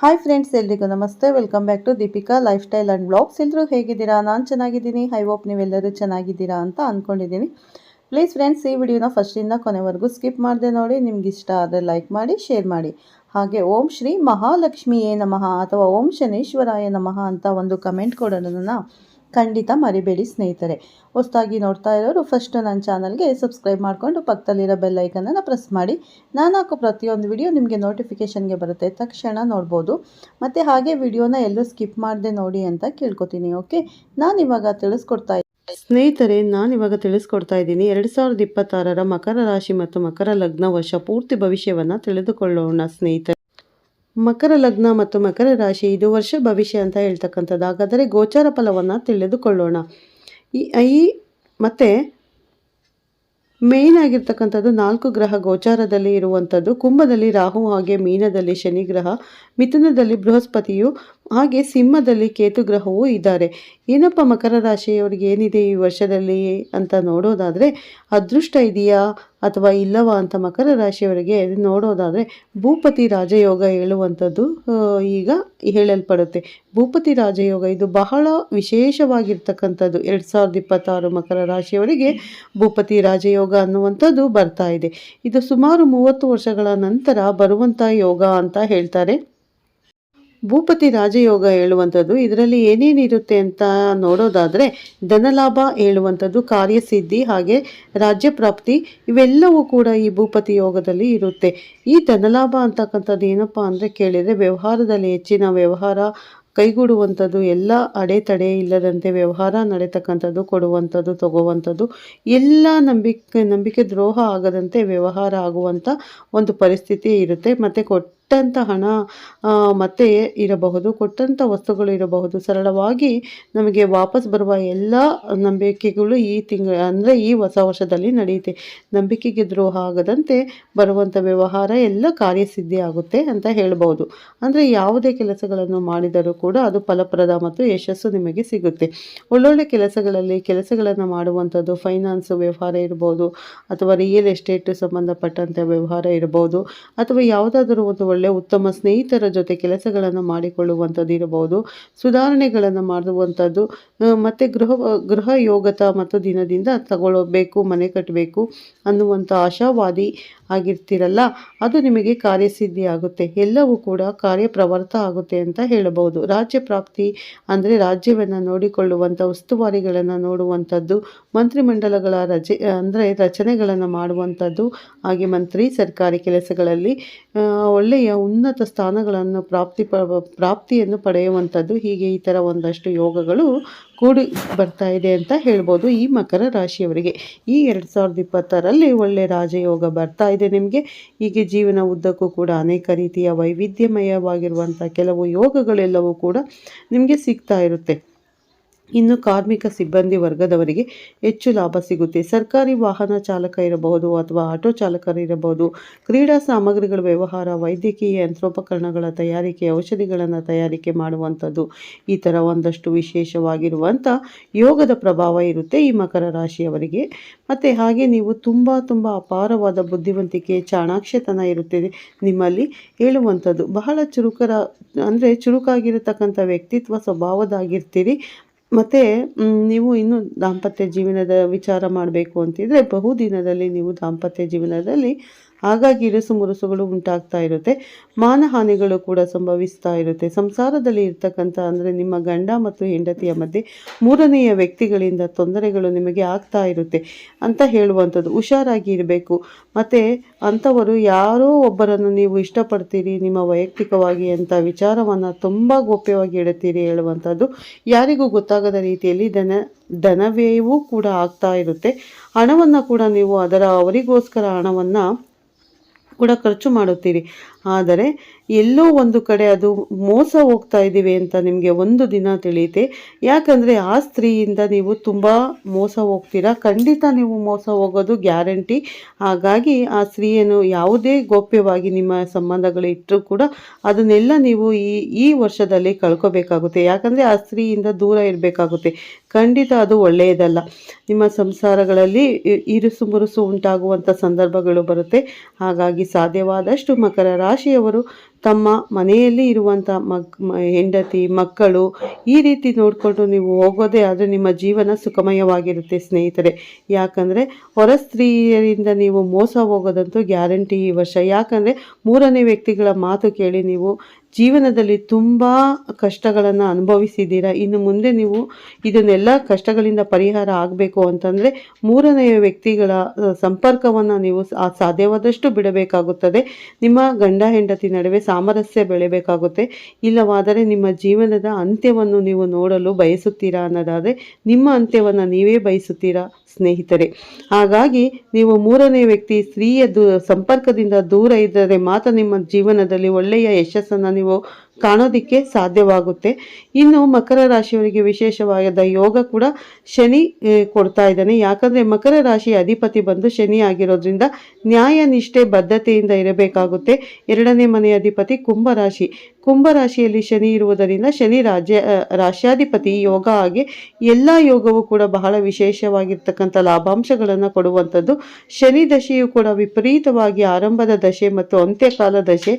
Hi friends, ಎಲ್ರಿಗೂ ನಮಸ್ತೆ. Welcome back to Deepika lifestyle and blogs. ಎಲ್ಲರೂ ಹೇಗಿದ್ದೀರಾ? ನಾನು ಚೆನ್ನಾಗಿದ್ದೀನಿ. ಐ ಹೋಪ್ ನೀವೆಲ್ಲರೂ ಚೆನ್ನಾಗಿದ್ದೀರಾ ಅಂತ ಅಂದ್ಕೊಂಡಿದ್ದೀನಿ. ಪ್ಲೀಸ್ ಫ್ರೆಂಡ್ಸ್, ಈ ವಿಡಿಯೋನ ಫಸ್ಟಿಂದ ಕೊನೆವರೆಗೂ ಸ್ಕಿಪ್ ಮಾಡದೆ ನೋಡಿ. ನಿಮ್ಗೆ ಇಷ್ಟ ಆದರೆ ಲೈಕ್ ಮಾಡಿ, ಶೇರ್ ಮಾಡಿ. ಹಾಗೆ ಓಂ ಶ್ರೀ ಮಹಾಲಕ್ಷ್ಮಿಯೇ ನಮಃ ಅಥವಾ ಓಂ ಶನೇಶ್ವರಾಯ ನಮಃ ಅಂತ ಒಂದು ಕಮೆಂಟ್ ಕೊಡೋದನ್ನು ಖಂಡಿತ ಮರಿಬೇಡಿ ಸ್ನೇಹಿತರೆ. ಹೊಸದಾಗಿ ನೋಡ್ತಾ ಇರೋರು ಫಸ್ಟ್ ನನ್ನ ಚಾನಲ್ಗೆ ಸಬ್ಸ್ಕ್ರೈಬ್ ಮಾಡಿಕೊಂಡು ಪಕ್ಕದಲ್ಲಿರೋ ಬೆಲ್ ಐಕನನ್ನು ಪ್ರೆಸ್ ಮಾಡಿ. ನಾನು ಹಾಕೋ ಪ್ರತಿಯೊಂದು ವಿಡಿಯೋ ನಿಮಗೆ ನೋಟಿಫಿಕೇಷನ್ಗೆ ಬರುತ್ತೆ, ತಕ್ಷಣ ನೋಡ್ಬೋದು. ಮತ್ತು ಹಾಗೆ ವಿಡಿಯೋನ ಎಲ್ಲೂ ಸ್ಕಿಪ್ ಮಾಡದೆ ನೋಡಿ ಅಂತ ಕೇಳ್ಕೊತೀನಿ. ಓಕೆ, ನಾನಿವಾಗ ತಿಳಿಸ್ಕೊಡ್ತಾ ಸ್ನೇಹಿತರೆ, ನಾನಿವಾಗ ತಿಳಿಸ್ಕೊಡ್ತಾ ಇದ್ದೀನಿ 2026ರ ಮಕರ ರಾಶಿ ಮತ್ತು ಮಕರ ಲಗ್ನ ವರ್ಷ ಪೂರ್ತಿ ಭವಿಷ್ಯವನ್ನು ತಿಳಿದುಕೊಳ್ಳೋಣ ಸ್ನೇಹಿತರೆ. ಮಕರ ಲಗ್ನ ಮತ್ತು ಮಕರ ರಾಶಿ ಇದು ವರ್ಷ ಭವಿಷ್ಯ ಅಂತ ಹೇಳ್ತಕ್ಕಂಥದ್ದು. ಹಾಗಾದರೆ ಗೋಚಾರ ಫಲವನ್ನು ತಿಳಿದುಕೊಳ್ಳೋಣ. ಈ ಮತ್ತು ಮೇಯ್ನ್ ಆಗಿರ್ತಕ್ಕಂಥದ್ದು 4 ಗ್ರಹ ಗೋಚಾರದಲ್ಲಿ ಇರುವಂಥದ್ದು. ಕುಂಭದಲ್ಲಿ ರಾಹು, ಹಾಗೆ ಮೀನದಲ್ಲಿ ಶನಿ ಗ್ರಹ, ಮಿಥುನದಲ್ಲಿ ಬೃಹಸ್ಪತಿಯು, ಹಾಗೆ ಸಿಂಹದಲ್ಲಿ ಕೇತು ಗ್ರಹವೂ ಇದ್ದಾರೆ. ಏನಪ್ಪ ಮಕರ ರಾಶಿಯವರಿಗೆ ಏನಿದೆ ಈ ವರ್ಷದಲ್ಲಿ ಅಂತ ನೋಡೋದಾದರೆ, ಅದೃಷ್ಟ ಇದೆಯಾ ಅಥವಾ ಇಲ್ಲವಾ ಅಂತ ಮಕರ ರಾಶಿಯವರಿಗೆ ನೋಡೋದಾದರೆ ಭೂಪತಿ ರಾಜಯೋಗ ಹೇಳುವಂಥದ್ದು ಈಗ ಹೇಳಲ್ಪಡುತ್ತೆ. ಭೂಪತಿ ರಾಜಯೋಗ ಇದು ಬಹಳ ವಿಶೇಷವಾಗಿರ್ತಕ್ಕಂಥದ್ದು. 2026 ಮಕರ ರಾಶಿಯವರಿಗೆ ಭೂಪತಿ ರಾಜಯೋಗ ಅನ್ನುವಂಥದ್ದು ಬರ್ತಾ ಇದೆ. ಇದು ಸುಮಾರು 30 ವರ್ಷಗಳ ನಂತರ ಬರುವಂಥ ಯೋಗ ಅಂತ ಹೇಳ್ತಾರೆ. ಭೂಪತಿ ರಾಜಯೋಗ ಹೇಳುವಂಥದ್ದು ಇದರಲ್ಲಿ ಏನೇನಿರುತ್ತೆ ಅಂತ ನೋಡೋದಾದರೆ, ಧನಲಾಭ ಹೇಳುವಂಥದ್ದು, ಕಾರ್ಯಸಿದ್ಧಿ, ಹಾಗೆ ರಾಜ್ಯ ಪ್ರಾಪ್ತಿ ಇವೆಲ್ಲವೂ ಕೂಡ ಈ ಭೂಪತಿ ಯೋಗದಲ್ಲಿ ಇರುತ್ತೆ. ಈ ಧನಲಾಭ ಅಂತಕ್ಕಂಥದ್ದು ಏನಪ್ಪ ಅಂದರೆ ಕೇಳಿದರೆ, ವ್ಯವಹಾರದಲ್ಲಿ ಹೆಚ್ಚಿನ ವ್ಯವಹಾರ ಕೈಗೂಡುವಂಥದ್ದು, ಎಲ್ಲ ಅಡೆತಡೆ ಇಲ್ಲದಂತೆ ವ್ಯವಹಾರ ನಡೆತಕ್ಕಂಥದ್ದು, ಕೊಡುವಂಥದ್ದು ತಗೋವಂಥದ್ದು, ಎಲ್ಲ ನಂಬಿಕೆ ದ್ರೋಹ ಆಗದಂತೆ ವ್ಯವಹಾರ ಆಗುವಂಥ ಒಂದು ಪರಿಸ್ಥಿತಿ ಇರುತ್ತೆ. ಮತ್ತು ಕೊಟ್ಟಂಥ ಹಣ ಮತ್ತೆ ಇರಬಹುದು, ಕೊಟ್ಟಂಥ ವಸ್ತುಗಳು ಇರಬಹುದು, ಸರಳವಾಗಿ ನಮಗೆ ವಾಪಸ್ ಬರುವ ಎಲ್ಲ ನಂಬಿಕೆಗಳು ಈ ಅಂದರೆ ಈ ಹೊಸ ವರ್ಷದಲ್ಲಿ ನಡೆಯುತ್ತೆ. ನಂಬಿಕೆಗೆ ದ್ರೋಹ ಆಗದಂತೆ ಬರುವಂಥ ವ್ಯವಹಾರ ಎಲ್ಲ ಕಾರ್ಯಸಿದ್ಧಿ ಆಗುತ್ತೆ ಅಂತ ಹೇಳ್ಬೋದು. ಅಂದರೆ ಯಾವುದೇ ಕೆಲಸಗಳನ್ನು ಮಾಡಿದರೂ ಕೂಡ ಅದು ಫಲಪ್ರದ ಮತ್ತು ಯಶಸ್ಸು ನಿಮಗೆ ಸಿಗುತ್ತೆ. ಒಳ್ಳೊಳ್ಳೆ ಕೆಲಸಗಳನ್ನು ಮಾಡುವಂಥದ್ದು, ಫೈನಾನ್ಸು ವ್ಯವಹಾರ ಇರ್ಬೋದು, ಅಥವಾ ರಿಯಲ್ ಎಸ್ಟೇಟ್ ಸಂಬಂಧಪಟ್ಟಂಥ ವ್ಯವಹಾರ ಇರ್ಬೋದು, ಅಥವಾ ಯಾವುದಾದರೂ ಒಂದು ಒಳ್ಳೆಯ ಉತ್ತಮ ಸ್ನೇಹಿತರ ಜೊತೆ ಕೆಲಸಗಳನ್ನು ಮಾಡಿಕೊಳ್ಳುವಂಥದ್ದು ಇರಬಹುದು, ಸುಧಾರಣೆಗಳನ್ನು ಮಾಡುವಂಥದ್ದು, ಮತ್ತು ಗೃಹ ಯೋಗತ ಮತ್ತು ದಿನದಿಂದ ತಗೊಳ್ಳಬೇಕು, ಮನೆ ಕಟ್ಟಬೇಕು ಅನ್ನುವಂಥ ಆಶಾವಾದಿ ಆಗಿರ್ತೀರಲ್ಲ, ಅದು ನಿಮಗೆ ಕಾರ್ಯಸಿದ್ಧಿ ಆಗುತ್ತೆ. ಎಲ್ಲವೂ ಕೂಡ ಕಾರ್ಯಪ್ರವರ್ತ ಆಗುತ್ತೆ ಅಂತ ಹೇಳಬಹುದು. ರಾಜ್ಯ ಪ್ರಾಪ್ತಿ ಅಂದರೆ ರಾಜ್ಯವನ್ನು ನೋಡಿಕೊಳ್ಳುವಂಥ, ಉಸ್ತುವಾರಿಗಳನ್ನು ನೋಡುವಂಥದ್ದು, ಮಂತ್ರಿಮಂಡಲಗಳ ರಚನೆಗಳನ್ನು ಮಾಡುವಂಥದ್ದು, ಹಾಗೆ ಮಂತ್ರಿ ಸರ್ಕಾರಿ ಕೆಲಸಗಳಲ್ಲಿ ಒಳ್ಳೆಯ ಉನ್ನತ ಸ್ಥಾನಗಳನ್ನು ಪ್ರಾಪ್ತಿಯನ್ನು ಪಡೆಯುವಂಥದ್ದು, ಹೀಗೆ ಈ ಥರ ಒಂದಷ್ಟು ಯೋಗಗಳು ಕೂಡಿ ಬರ್ತಾ ಇದೆ ಅಂತ ಹೇಳ್ಬೋದು ಈ ಮಕರ ರಾಶಿಯವರಿಗೆ. ಈ 2026ರಲ್ಲಿ ಒಳ್ಳೆ ರಾಜಯೋಗ ಬರ್ತಾ ಇದೆ ನಿಮಗೆ. ಹೀಗೆ ಜೀವನ ಉದ್ದಕ್ಕೂ ಕೂಡ ಅನೇಕ ರೀತಿಯ ವೈವಿಧ್ಯಮಯವಾಗಿರುವಂಥ ಕೆಲವು ಯೋಗಗಳೆಲ್ಲವೂ ಕೂಡ ನಿಮಗೆ ಸಿಗ್ತಾ ಇರುತ್ತೆ. ಇನ್ನು ಕಾರ್ಮಿಕ ಸಿಬ್ಬಂದಿ ವರ್ಗದವರಿಗೆ ಹೆಚ್ಚು ಲಾಭ ಸಿಗುತ್ತೆ. ಸರ್ಕಾರಿ ವಾಹನ ಚಾಲಕ ಇರಬಹುದು ಅಥವಾ ಆಟೋ ಚಾಲಕರು ಇರಬಹುದು, ಕ್ರೀಡಾ ಸಾಮಗ್ರಿಗಳ ವ್ಯವಹಾರ, ವೈದ್ಯಕೀಯ ಯಂತ್ರೋಪಕರಣಗಳ ತಯಾರಿಕೆ, ಔಷಧಿಗಳನ್ನು ತಯಾರಿಕೆ ಮಾಡುವಂಥದ್ದು, ಈ ಥರ ಒಂದಷ್ಟು ವಿಶೇಷವಾಗಿರುವಂಥ ಯೋಗದ ಪ್ರಭಾವ ಇರುತ್ತೆ ಈ ಮಕರ ರಾಶಿಯವರಿಗೆ. ಮತ್ತು ಹಾಗೆ ನೀವು ತುಂಬ ಅಪಾರವಾದ ಬುದ್ಧಿವಂತಿಕೆ, ಚಾಣಾಕ್ಷತನ ಇರುತ್ತದೆ ನಿಮ್ಮಲ್ಲಿ ಹೇಳುವಂಥದ್ದು. ಬಹಳ ಚುರುಕಾಗಿರತಕ್ಕಂಥ ವ್ಯಕ್ತಿತ್ವ ಸ್ವಭಾವದಾಗಿರ್ತೀರಿ. ಮತ್ತು ನೀವು ಇನ್ನು ದಾಂಪತ್ಯ ಜೀವನದ ವಿಚಾರ ಮಾಡಬೇಕು ಅಂತಿದ್ರೆ, ಬಹುದಿನದಲ್ಲಿ ನೀವು ದಾಂಪತ್ಯ ಜೀವನದಲ್ಲಿ ಹಾಗಾಗಿ ಇರುಸು ಮುರುಸುಗಳು ಉಂಟಾಗ್ತಾ ಇರುತ್ತೆ, ಮಾನಹಾನಿಗಳು ಕೂಡ ಸಂಭವಿಸ್ತಾ ಇರುತ್ತೆ. ಸಂಸಾರದಲ್ಲಿ ಇರ್ತಕ್ಕಂಥ ಅಂದರೆ ನಿಮ್ಮ ಗಂಡ ಮತ್ತು ಹೆಂಡತಿಯ ಮಧ್ಯೆ ಮೂರನೆಯ ವ್ಯಕ್ತಿಗಳಿಂದ ತೊಂದರೆಗಳು ನಿಮಗೆ ಆಗ್ತಾ ಇರುತ್ತೆ ಅಂತ ಹೇಳುವಂಥದ್ದು. ಹುಷಾರಾಗಿ ಇರಬೇಕು. ಮತ್ತು ಅಂಥವರು ಯಾರೋ ಒಬ್ಬರನ್ನು ನೀವು ಇಷ್ಟಪಡ್ತೀರಿ ನಿಮ್ಮ ವೈಯಕ್ತಿಕವಾಗಿ ಅಂತ ವಿಚಾರವನ್ನು ತುಂಬ ಗೋಪ್ಯವಾಗಿ ಇಡುತ್ತೀರಿ ಹೇಳುವಂಥದ್ದು. ಯಾರಿಗೂ ಗೊತ್ತಾಗದ ರೀತಿಯಲ್ಲಿ ಧನವ್ಯಯವೂ ಕೂಡ ಆಗ್ತಾ ಇರುತ್ತೆ. ಹಣವನ್ನು ಕೂಡ ನೀವು ಅವರಿಗೋಸ್ಕರ ಹಣವನ್ನು ಕೂಡ ಖರ್ಚು ಮಾಡುತ್ತೀರಿ. ಆದರೆ ಎಲ್ಲೋ ಒಂದು ಕಡೆ ಅದು ಮೋಸ ಹೋಗ್ತಾ ಇದ್ದೀವಿ ಅಂತ ನಿಮಗೆ ಒಂದು ದಿನ ತಿಳಿಯುತ್ತೆ. ಯಾಕಂದರೆ ಆ ಸ್ತ್ರೀಯಿಂದ ನೀವು ತುಂಬ ಮೋಸ ಹೋಗ್ತೀರಾ. ಖಂಡಿತ ನೀವು ಮೋಸ ಹೋಗೋದು ಗ್ಯಾರಂಟಿ. ಹಾಗಾಗಿ ಆ ಸ್ತ್ರೀಯನ್ನು ಯಾವುದೇ ಗೋಪ್ಯವಾಗಿ ನಿಮ್ಮ ಸಂಬಂಧಗಳು ಇಟ್ಟರೂ ಕೂಡ ಅದನ್ನೆಲ್ಲ ನೀವು ಈ ವರ್ಷದಲ್ಲಿ ಕಳ್ಕೋಬೇಕಾಗುತ್ತೆ. ಯಾಕಂದರೆ ಆ ಸ್ತ್ರೀಯಿಂದ ದೂರ ಇರಬೇಕಾಗುತ್ತೆ. ಖಂಡಿತ ಅದು ಒಳ್ಳೆಯದಲ್ಲ. ನಿಮ್ಮ ಸಂಸಾರಗಳಲ್ಲಿ ಇರುಸು ಮುರುಸು ಉಂಟಾಗುವಂಥ ಸಂದರ್ಭಗಳು ಬರುತ್ತೆ. ಹಾಗಾಗಿ ಸಾಧ್ಯವಾದಷ್ಟು ಮಕರ ರಾಶಿಯವರು ತಮ್ಮ ಮನೆಯಲ್ಲಿ ಇರುವಂಥ ಹೆಂಡತಿ ಮಕ್ಕಳು ಈ ರೀತಿ ನೋಡಿಕೊಂಡು ನೀವು ಹೋಗೋದೇ ಆದರೆ ನಿಮ್ಮ ಜೀವನ ಸುಖಮಯವಾಗಿರುತ್ತೆ ಸ್ನೇಹಿತರೆ. ಯಾಕಂದರೆ ಹೊರ ಸ್ತ್ರೀಯರಿಂದ ನೀವು ಮೋಸ ಹೋಗೋದಂತೂ ಗ್ಯಾರಂಟಿ ಈ ವರ್ಷ. ಯಾಕಂದರೆ ಮೂರನೇ ವ್ಯಕ್ತಿಗಳ ಮಾತು ಕೇಳಿ ನೀವು ಜೀವನದಲ್ಲಿ ತುಂಬ ಕಷ್ಟಗಳನ್ನು ಅನುಭವಿಸಿದ್ದೀರಾ. ಇನ್ನು ಮುಂದೆ ನೀವು ಇದನ್ನೆಲ್ಲ ಕಷ್ಟಗಳಿಂದ ಪರಿಹಾರ ಆಗಬೇಕು ಅಂತಂದರೆ ಮೂರನೆಯ ವ್ಯಕ್ತಿಗಳ ಸಂಪರ್ಕವನ್ನು ನೀವು ಸಾಧ್ಯವಾದಷ್ಟು ಬಿಡಬೇಕಾಗುತ್ತದೆ. ನಿಮ್ಮ ಗಂಡ ಹೆಂಡತಿ ನಡುವೆ ಸಾಮರಸ್ಯ ಬೆಳೆಯಬೇಕಾಗುತ್ತೆ. ಇಲ್ಲವಾದರೆ ನಿಮ್ಮ ಜೀವನದ ಅಂತ್ಯವನ್ನು ನೀವು ನೋಡಲು ಬಯಸುತ್ತೀರಾ ಅನ್ನೋದಾದರೆ ನಿಮ್ಮ ಅಂತ್ಯವನ್ನು ನೀವೇ ಬಯಸುತ್ತೀರಾ ಸ್ನೇಹಿತರೆ. ಹಾಗಾಗಿ ನೀವು ಮೂರನೇ ವ್ಯಕ್ತಿ ಸ್ತ್ರೀಯ ಸಂಪರ್ಕದಿಂದ ದೂರ ಇದ್ದರೆ ಮಾತ್ರ ನಿಮ್ಮ ಜೀವನದಲ್ಲಿ ಒಳ್ಳೆಯ ಯಶಸ್ಸನ್ನು ನೀವು ಕಾಣೋದಕ್ಕೆ ಸಾಧ್ಯವಾಗುತ್ತೆ. ಇನ್ನು ಮಕರ ರಾಶಿಯವರಿಗೆ ವಿಶೇಷವಾದ ಯೋಗ ಕೂಡ ಶನಿ ಕೊಡ್ತಾ ಇದ್ದಾನೆ. ಯಾಕಂದರೆ ಮಕರ ರಾಶಿಯ ಅಧಿಪತಿ ಬಂದು ಶನಿ ಆಗಿರೋದ್ರಿಂದ ನ್ಯಾಯ ನಿಷ್ಠೆ ಬದ್ಧತೆಯಿಂದ ಇರಬೇಕಾಗುತ್ತೆ. ಎರಡನೇ ಮನೆಯ ಅಧಿಪತಿ ಕುಂಭರಾಶಿ. ಕುಂಭರಾಶಿಯಲ್ಲಿ ಶನಿ ಇರುವುದರಿಂದ ಶನಿ ರಾಶ್ಯಾಧಿಪತಿ ಯೋಗ ಹಾಗೆ ಎಲ್ಲ ಯೋಗವೂ ಕೂಡ ಬಹಳ ವಿಶೇಷವಾಗಿರ್ತಕ್ಕಂಥ ಲಾಭಾಂಶಗಳನ್ನು ಕೊಡುವಂಥದ್ದು. ಶನಿ ದಶೆಯು ಕೂಡ ವಿಪರೀತವಾಗಿ ಆರಂಭದ ದಶೆ ಮತ್ತು ಅಂತ್ಯಕಾಲ ದಶೆ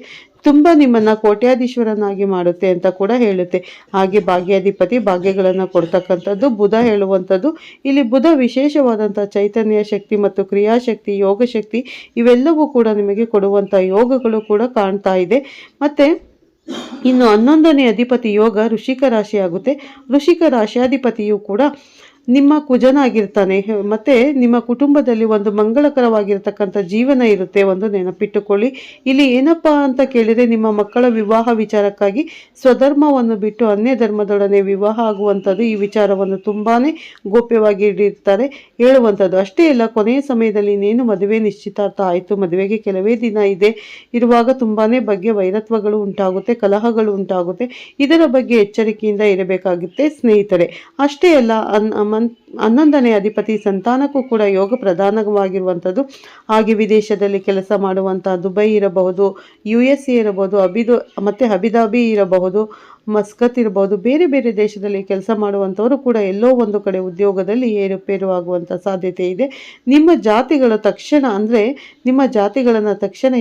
ತುಂಬ ನಿಮ್ಮನ್ನು ಕೋಟ್ಯಾಧೀಶ್ವರನಾಗಿ ಮಾಡುತ್ತೆ ಅಂತ ಕೂಡ ಹೇಳುತ್ತೆ. ಹಾಗೆ ಭಾಗ್ಯಾಧಿಪತಿ ಭಾಗ್ಯಗಳನ್ನು ಕೊಡ್ತಕ್ಕಂಥದ್ದು ಬುಧ ಹೇಳುವಂಥದ್ದು. ಇಲ್ಲಿ ಬುಧ ವಿಶೇಷವಾದಂಥ ಚೈತನ್ಯ ಶಕ್ತಿ ಮತ್ತು ಕ್ರಿಯಾಶಕ್ತಿ ಯೋಗ ಶಕ್ತಿ ಇವೆಲ್ಲವೂ ಕೂಡ ನಿಮಗೆ ಕೊಡುವಂಥ ಯೋಗಗಳು ಕೂಡ ಕಾಣ್ತಾ ಇದೆ. ಮತ್ತು ಇನ್ನು 11ನೇ ಅಧಿಪತಿ ಯೋಗ ವೃಶ್ಚಿಕ ರಾಶಿ ಆಗುತ್ತೆ. ವೃಶ್ಚಿಕ ರಾಶಿಯಾಧಿಪತಿಯು ಕೂಡ ನಿಮ್ಮ ಕುಜನಾಗಿರ್ತಾನೆ. ಮತ್ತು ನಿಮ್ಮ ಕುಟುಂಬದಲ್ಲಿ ಒಂದು ಮಂಗಳಕರವಾಗಿರ್ತಕ್ಕಂಥ ಜೀವನ ಇರುತ್ತೆ. ಒಂದು ನೆನಪಿಟ್ಟುಕೊಳ್ಳಿ. ಇಲ್ಲಿ ಏನಪ್ಪ ಅಂತ ಕೇಳಿದರೆ ನಿಮ್ಮ ಮಕ್ಕಳ ವಿವಾಹ ವಿಚಾರಕ್ಕಾಗಿ ಸ್ವಧರ್ಮವನ್ನು ಬಿಟ್ಟು ಅನ್ಯ ಧರ್ಮದೊಡನೆ ವಿವಾಹ ಆಗುವಂಥದ್ದು ಈ ವಿಚಾರವನ್ನು ತುಂಬಾ ಗೋಪ್ಯವಾಗಿ ಇಟ್ಟಿರ್ತಾರೆ ಹೇಳುವಂಥದ್ದು. ಅಷ್ಟೇ ಅಲ್ಲ, ಕೊನೆಯ ಸಮಯದಲ್ಲಿ ಇನ್ನೇನು ಮದುವೆ ನಿಶ್ಚಿತಾರ್ಥ ಆಯಿತು, ಮದುವೆಗೆ ಕೆಲವೇ ದಿನ ಇರುವಾಗ ತುಂಬಾ ಬಗ್ಗೆ ವೈರತ್ವಗಳು ಉಂಟಾಗುತ್ತೆ, ಕಲಹಗಳು ಉಂಟಾಗುತ್ತೆ. ಇದರ ಬಗ್ಗೆ ಎಚ್ಚರಿಕೆಯಿಂದ ಇರಬೇಕಾಗುತ್ತೆ ಸ್ನೇಹಿತರೆ. ಅಷ್ಟೇ ಅಲ್ಲ, 11ನೇ ಅಧಿಪತಿ ಸಂತಾನಕ್ಕೂ ಕೂಡ ಯೋಗ ಪ್ರಧಾನವಾಗಿರುವಂಥದ್ದು. ಹಾಗೆ ವಿದೇಶದಲ್ಲಿ ಕೆಲಸ ಮಾಡುವಂಥ ದುಬೈ ಇರಬಹುದು, USA ಇರಬಹುದು, ಅಬಿಧಾಬಿ ಇರಬಹುದು, ಮಸ್ಕತ್ ಇರಬಹುದು, ಬೇರೆ ಬೇರೆ ದೇಶದಲ್ಲಿ ಕೆಲಸ ಮಾಡುವಂಥವರು ಕೂಡ ಎಲ್ಲೋ ಒಂದು ಕಡೆ ಉದ್ಯೋಗದಲ್ಲಿ ಏರುಪೇರು ಆಗುವಂಥ ಸಾಧ್ಯತೆ ಇದೆ. ನಿಮ್ಮ ಜಾತಿಗಳ ತಕ್ಷಣ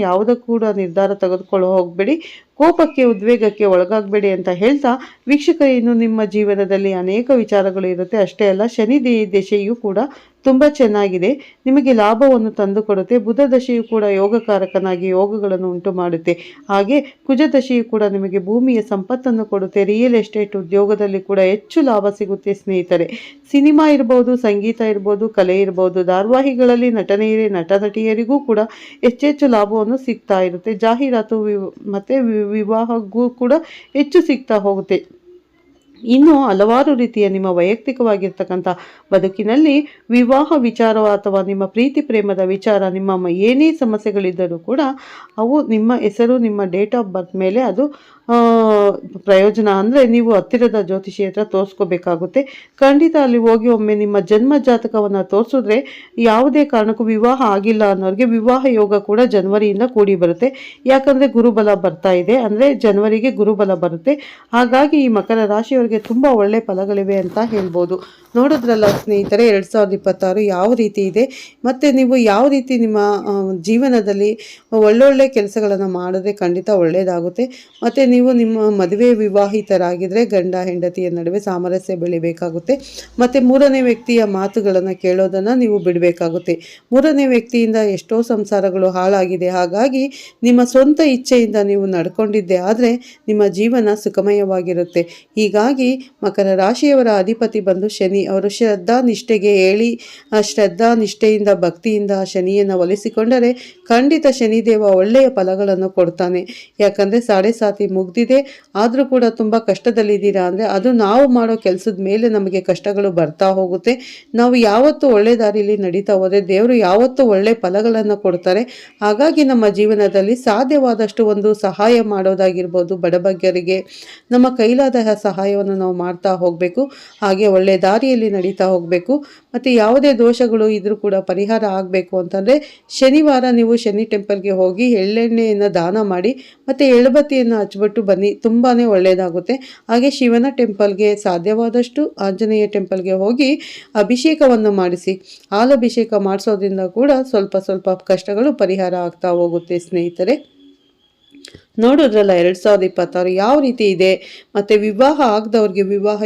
ಯಾವುದಕ್ಕೂ ಕೂಡ ನಿರ್ಧಾರ ತೆಗೆದುಕೊಳ್ಳೋ ಹೋಗಬೇಡಿ, ಕೋಪಕ್ಕೆ ಉದ್ವೇಗಕ್ಕೆ ಒಳಗಾಗಬೇಡಿ ಅಂತ ಹೇಳ್ತಾ ವೀಕ್ಷಕರೇ, ಇನ್ನು ನಿಮ್ಮ ಜೀವನದಲ್ಲಿ ಅನೇಕ ವಿಚಾರಗಳು ಇರುತ್ತೆ. ಅಷ್ಟೇ ಅಲ್ಲ, ಶನಿ ದಶೆಯು ಕೂಡ ತುಂಬ ಚೆನ್ನಾಗಿದೆ, ನಿಮಗೆ ಲಾಭವನ್ನು ತಂದುಕೊಡುತ್ತೆ. ಬುಧ ದಶೆಯು ಕೂಡ ಯೋಗಕಾರಕನಾಗಿ ಯೋಗಗಳನ್ನು ಉಂಟು ಮಾಡುತ್ತೆ. ಹಾಗೆ ಕುಜ ದಶೆಯು ಕೂಡ ನಿಮಗೆ ಭೂಮಿಯ ಸಂಪತ್ತನ್ನು ಕೊಡುತ್ತೆ. ರಿಯಲ್ ಎಸ್ಟೇಟ್ ಉದ್ಯೋಗದಲ್ಲಿ ಕೂಡ ಹೆಚ್ಚು ಲಾಭ ಸಿಗುತ್ತೆ ಸ್ನೇಹಿತರೆ. ಸಿನಿಮಾ ಇರ್ಬೋದು, ಸಂಗೀತ ಇರ್ಬೋದು, ಕಲೆ ಇರ್ಬೋದು, ಧಾರಾವಾಹಿಗಳಲ್ಲಿ ನಟ ನಟಿಯರಿಗೂ ಕೂಡ ಹೆಚ್ಚೆಚ್ಚು ಲಾಭವನ್ನು ಸಿಗ್ತಾ ಇರುತ್ತೆ. ಜಾಹೀರಾತು ಮತ್ತು ವಿವಾಹಕ್ಕೂ ಕೂಡ ಹೆಚ್ಚು ಸಿಗ್ತಾ ಹೋಗುತ್ತೆ. ಇನ್ನು ಹಲವಾರು ರೀತಿಯ ನಿಮ್ಮ ವೈಯಕ್ತಿಕವಾಗಿರ್ತಕ್ಕಂಥ ಬದುಕಿನಲ್ಲಿ ವಿವಾಹ ವಿಚಾರ ಅಥವಾ ನಿಮ್ಮ ಪ್ರೀತಿ ಪ್ರೇಮದ ವಿಚಾರ, ನಿಮ್ಮ ಏನೇ ಸಮಸ್ಯೆಗಳಿದ್ದರೂ ಕೂಡ ಅವು ನಿಮ್ಮ ಹೆಸರು, ನಿಮ್ಮ ಡೇಟ್ ಆಫ್ ಬರ್ತ್ ಮೇಲೆ ಅದು ಪ್ರಯೋಜನ. ಅಂದರೆ ನೀವು ಹತ್ತಿರದ ಜ್ಯೋತಿಷಿ ಹತ್ರ ತೋರಿಸ್ಕೋಬೇಕಾಗುತ್ತೆ. ಖಂಡಿತ ಅಲ್ಲಿ ಹೋಗಿ ಒಮ್ಮೆ ನಿಮ್ಮ ಜನ್ಮ ಜಾತಕವನ್ನು ತೋರಿಸಿದ್ರೆ ಯಾವುದೇ ಕಾರಣಕ್ಕೂ ವಿವಾಹ ಆಗಿಲ್ಲ ಅನ್ನೋರಿಗೆ ವಿವಾಹ ಯೋಗ ಕೂಡ ಜನವರಿಯಿಂದ ಕೂಡಿ ಬರುತ್ತೆ. ಯಾಕಂದರೆ ಗುರುಬಲ ಬರ್ತಾ ಇದೆ, ಅಂದರೆ ಜನವರಿಗೆ ಗುರುಬಲ ಬರುತ್ತೆ. ಹಾಗಾಗಿ ಈ ಮಕರ ರಾಶಿಯವರಿಗೆ ತುಂಬ ಒಳ್ಳೆ ಫಲಗಳಿವೆ ಅಂತ ಹೇಳ್ಬೋದು. ನೋಡಿದ್ರಲ್ಲ ಸ್ನೇಹಿತರೆ, 2026 ಯಾವ ರೀತಿ ಇದೆ ಮತ್ತು ನೀವು ಯಾವ ರೀತಿ ನಿಮ್ಮ ಜೀವನದಲ್ಲಿ ಒಳ್ಳೊಳ್ಳೆ ಕೆಲಸಗಳನ್ನು ಮಾಡಿದ್ರೆ ಖಂಡಿತ ಒಳ್ಳೆಯದಾಗುತ್ತೆ. ಮತ್ತು ನೀವು ನಿಮ್ಮ ಮದುವೆ ವಿವಾಹಿತರಾಗಿದ್ದರೆ ಗಂಡ ಹೆಂಡತಿಯ ನಡುವೆ ಸಾಮರಸ್ಯ ಬೆಳಿಬೇಕಾಗುತ್ತೆ. ಮತ್ತು ಮೂರನೇ ವ್ಯಕ್ತಿಯ ಮಾತುಗಳನ್ನು ಕೇಳೋದನ್ನು ನೀವು ಬಿಡಬೇಕಾಗುತ್ತೆ. ಮೂರನೇ ವ್ಯಕ್ತಿಯಿಂದ ಎಷ್ಟೋ ಸಂಸಾರಗಳು ಹಾಳಾಗಿದೆ. ಹಾಗಾಗಿ ನಿಮ್ಮ ಸ್ವಂತ ಇಚ್ಛೆಯಿಂದ ನೀವು ನಡ್ಕೊಂಡಿದ್ದೆ ಆದರೆ ನಿಮ್ಮ ಜೀವನ ಸುಖಮಯವಾಗಿರುತ್ತೆ. ಹೀಗಾಗಿ ಮಕರ ರಾಶಿಯವರ ಅಧಿಪತಿ ಬಂದು ಶನಿ. ಅವರು ಶ್ರದ್ಧಾ ನಿಷ್ಠೆಗೆ ಹೇಳಿ ಶ್ರದ್ಧಾ ನಿಷ್ಠೆಯಿಂದ ಭಕ್ತಿಯಿಂದ ಶನಿಯನ್ನು ಒಲಿಸಿಕೊಂಡರೆ ಖಂಡಿತ ಶನಿದೇವ ಒಳ್ಳೆಯ ಫಲಗಳನ್ನು ಕೊಡ್ತಾನೆ. ಯಾಕಂದರೆ 7.5 ಮುಗ್ದಿದೆ, ಆದರೂ ಕೂಡ ತುಂಬ ಕಷ್ಟದಲ್ಲಿದ್ದೀರಾ ಅಂದರೆ ಅದು ನಾವು ಮಾಡೋ ಕೆಲಸದ ಮೇಲೆ ನಮಗೆ ಕಷ್ಟಗಳು ಬರ್ತಾ ಹೋಗುತ್ತೆ. ನಾವು ಯಾವತ್ತೂ ಒಳ್ಳೆ ದಾರಿಯಲ್ಲಿ ನಡೀತಾ ಹೋದರೆ ದೇವರು ಯಾವತ್ತೂ ಒಳ್ಳೆ ಫಲಗಳನ್ನು ಕೊಡ್ತಾರೆ. ಹಾಗಾಗಿ ನಮ್ಮ ಜೀವನದಲ್ಲಿ ಸಾಧ್ಯವಾದಷ್ಟು ಒಂದು ಸಹಾಯ ಮಾಡೋದಾಗಿರ್ಬೋದು, ಬಡಬಗ್ಗರಿಗೆ ನಮ್ಮ ಕೈಲಾದ ಸಹಾಯವನ್ನು ನಾವು ಮಾಡ್ತಾ ಹೋಗಬೇಕು. ಹಾಗೆ ಒಳ್ಳೆ ದಾರಿಯಲ್ಲಿ ನಡೀತಾ ಹೋಗಬೇಕು. ಮತ್ತು ಯಾವುದೇ ದೋಷಗಳು ಇದ್ರೂ ಕೂಡ ಪರಿಹಾರ ಆಗಬೇಕು ಅಂತಂದರೆ ಶನಿವಾರ ನೀವು ಶನಿ ಟೆಂಪಲ್ಗೆ ಹೋಗಿ ಎಳ್ಳೆಣ್ಣೆಯನ್ನು ದಾನ ಮಾಡಿ ಮತ್ತು ಎಳ್ಬತ್ತಿಯನ್ನು ಹಚ್ಬಿಟ್ಟು ಬನ್ನಿ, ತುಂಬಾ ಒಳ್ಳೆಯದಾಗುತ್ತೆ. ಹಾಗೆ ಶಿವನ ಟೆಂಪಲ್ಗೆ ಸಾಧ್ಯವಾದಷ್ಟು ಆಂಜನೇಯ ಟೆಂಪಲ್ಗೆ ಹೋಗಿ ಅಭಿಷೇಕವನ್ನು ಮಾಡಿಸಿ. ಹಾಲಭಿಷೇಕ ಮಾಡಿಸೋದ್ರಿಂದ ಕೂಡ ಸ್ವಲ್ಪ ಕಷ್ಟಗಳು ಪರಿಹಾರ ಆಗ್ತಾ ಹೋಗುತ್ತೆ ಸ್ನೇಹಿತರೆ. ನೋಡೋದ್ರಲ್ಲ 2026 ಯಾವ ರೀತಿ ಇದೆ. ಮತ್ತು ವಿವಾಹ ಆಗದವ್ರಿಗೆ ವಿವಾಹ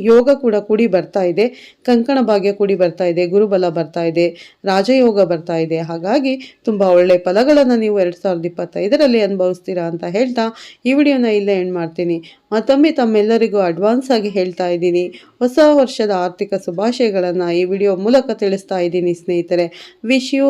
ಯೋಗ ಕೂಡ ಕೂಡಿ ಬರ್ತಾ ಇದೆ. ಕಂಕಣ ಭಾಗ್ಯ ಕೂಡಿ ಬರ್ತಾ ಇದೆ. ಗುರುಬಲ ಬರ್ತಾ ಇದೆ. ರಾಜಯೋಗ ಬರ್ತಾ ಇದೆ. ಹಾಗಾಗಿ ತುಂಬ ಒಳ್ಳೆ ಫಲಗಳನ್ನು ನೀವು 2025ರಲ್ಲಿ ಅನುಭವಿಸ್ತೀರಾ ಅಂತ ಹೇಳ್ತಾ ಈ ವಿಡಿಯೋನ ಇಲ್ಲೇ ಎಂಡ್ ಮಾಡ್ತೀನಿ. ಮತ್ತೊಮ್ಮೆ ತಮ್ಮೆಲ್ಲರಿಗೂ ಅಡ್ವಾನ್ಸ್ ಆಗಿ ಹೇಳ್ತಾ ಇದ್ದೀನಿ, ಹೊಸ ವರ್ಷದ ಆರ್ಥಿಕ ಶುಭಾಶಯಗಳನ್ನು ಈ ವಿಡಿಯೋ ಮೂಲಕ ತಿಳಿಸ್ತಾ ಇದ್ದೀನಿ ಸ್ನೇಹಿತರೆ. Wish you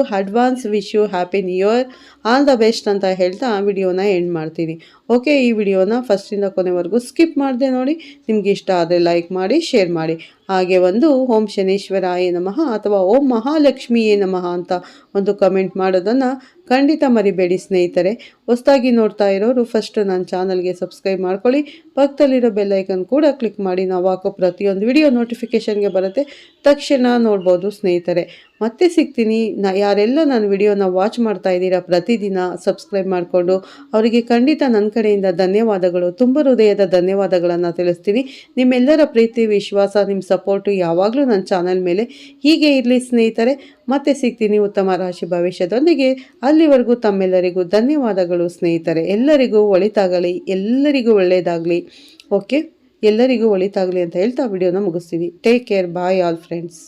happy new year, all the best ಅಂತ ಹೇಳ್ತಾ ವಿಡಿಯೋನ ಎಂಡ್ ಮಾಡ್ತೀನಿ. ಓಕೆ, ಈ ವಿಡಿಯೋನ ಫಸ್ಟಿಂದ ಕೊನೆವರೆಗೂ ಸ್ಕಿಪ್ ಮಾಡದೆ ನೋಡಿ. ನಿಮ್ಗೆ ಇಷ್ಟ ಆದರೆ ಲೈಕ್ ಮಾಡಿ, ಶೇರ್ ಮಾಡಿ. ಹಾಗೆ ಒಂದು ಓಂ ಶನೀಶ್ವರಾಯ ನಮಃ ಅಥವಾ ಓಂ ಮಹಾಲಕ್ಷ್ಮಿಯೇ ನಮಃ ಅಂತ ಒಂದು ಕಮೆಂಟ್ ಮಾಡೋದನ್ನು ಖಂಡಿತ ಮರಿಬೇಡಿ ಸ್ನೇಹಿತರೆ. ಹೊಸದಾಗಿ ನೋಡ್ತಾ ಇರೋರು ಫಸ್ಟ್ ನನ್ನ ಚಾನಲ್ಗೆ ಸಬ್ಸ್ಕ್ರೈಬ್ ಮಾಡ್ಕೊಳ್ಳಿ. ಪಕ್ಕದಲ್ಲಿರೋ ಬೆಲ್ಲೈಕನ್ ಕೂಡ ಕ್ಲಿಕ್ ಮಾಡಿ. ನಾವು ಹಾಕೋ ಪ್ರತಿಯೊಂದು ವಿಡಿಯೋ ನೋಟಿಫಿಕೇಷನ್ಗೆ ಬರುತ್ತೆ, ತಕ್ಷಣ ನೋಡ್ಬೋದು ಸ್ನೇಹಿತರೆ. ಮತ್ತೆ ಸಿಗ್ತೀನಿ. ಯಾರೆಲ್ಲ ನನ್ನ ವಿಡಿಯೋನ ವಾಚ್ ಮಾಡ್ತಾ ಇದ್ದೀರಾ ಪ್ರತಿದಿನ ಸಬ್ಸ್ಕ್ರೈಬ್ ಮಾಡಿಕೊಂಡು, ಅವರಿಗೆ ಖಂಡಿತ ನನ್ನ ಕಡೆಯಿಂದ ಧನ್ಯವಾದಗಳು, ತುಂಬ ಹೃದಯದ ಧನ್ಯವಾದಗಳನ್ನು ತಿಳಿಸ್ತೀನಿ. ನಿಮ್ಮೆಲ್ಲರ ಪ್ರೀತಿ, ವಿಶ್ವಾಸ, ನಿಮ್ಮ ಸಪೋರ್ಟು ಯಾವಾಗಲೂ ನನ್ನ ಚಾನಲ್ ಮೇಲೆ ಹೀಗೆ ಇರಲಿ ಸ್ನೇಹಿತರೆ. ಮತ್ತೆ ಸಿಗ್ತೀನಿ ಉತ್ತಮ ರಾಶಿ ಭವಿಷ್ಯದೊಂದಿಗೆ. ಅಲ್ಲಿವರೆಗೂ ತಮ್ಮೆಲ್ಲರಿಗೂ ಧನ್ಯವಾದಗಳು ಸ್ನೇಹಿತರೆ. ಎಲ್ಲರಿಗೂ ಒಳಿತಾಗಲಿ, ಎಲ್ಲರಿಗೂ ಒಳ್ಳೆಯದಾಗಲಿ. ಓಕೆ, ಎಲ್ಲರಿಗೂ ಒಳಿತಾಗಲಿ ಅಂತ ಹೇಳ್ತಾ ವಿಡಿಯೋನ ಮುಗಿಸ್ತೀನಿ. Take care, bye all friends.